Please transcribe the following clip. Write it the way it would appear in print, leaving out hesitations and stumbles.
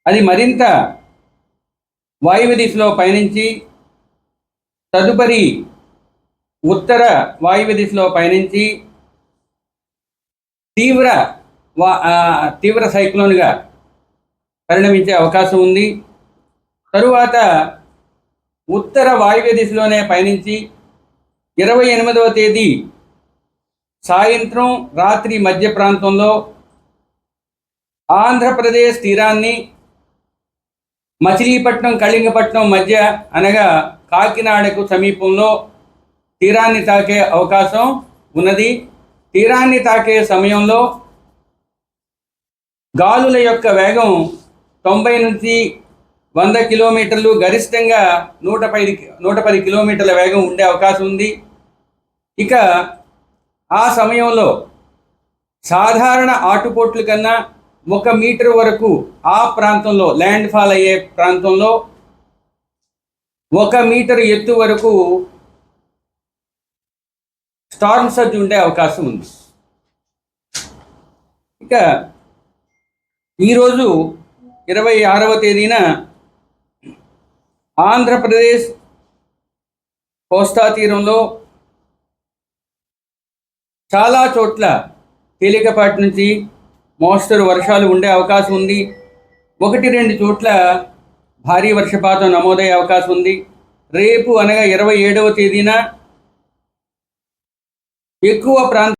అది మరింత వాయువ్య దిశలో పయనించి తదుపరి ఉత్తర వాయువ్య దిశలో పయనించి తీవ్ర సైక్లోన్గా పరిణమించే అవకాశం ఉంది. తరువాత ఉత్తర వాయువ్య దిశలోనే పయనించి 28వ తేదీ సాయంత్రం రాత్రి మధ్య ప్రాంతంలో ఆంధ్రప్రదేశ్ తీరాన్ని మచిలీపట్నం కళింగపట్నం మధ్య అనగా కాకినాడకు సమీపంలో తీరాన్ని తాకే అవకాశం ఉన్నది. తీరాన్ని తాకే సమయంలో గాలుల యొక్క వేగం 90 నుంచి 100 కిలోమీటర్లు, గరిష్టంగా 110 కిలోమీటర్ల వేగం ఉండే అవకాశం ఉంది. ఇక ఆ సమయంలో సాధారణ ఆటుపోట్ల కన్నా 1 మీటర్ వరకు ఆ ప్రాంతంలో ల్యాండ్ ఫాల్ అయ్యే ప్రాంతంలో 1 మీటర్ ఎత్తు వరకు స్టార్మ్ సర్జ్ ఉండే అవకాశం ఉంది. ఇక ఈరోజు 26వ తేదీన ఆంధ్రప్రదేశ్ కోస్తా తీరంలో చాలా చోట్ల తేలికపాటి నుంచి మోస్తరు వర్షాలు ఉండే అవకాశం ఉంది. 1-2 చోట్ల భారీ వర్షపాతం నమోదయ్యే అవకాశం ఉంది. రేపు అనగా 27వ తేదీన ఎక్కువ ప్రాంతం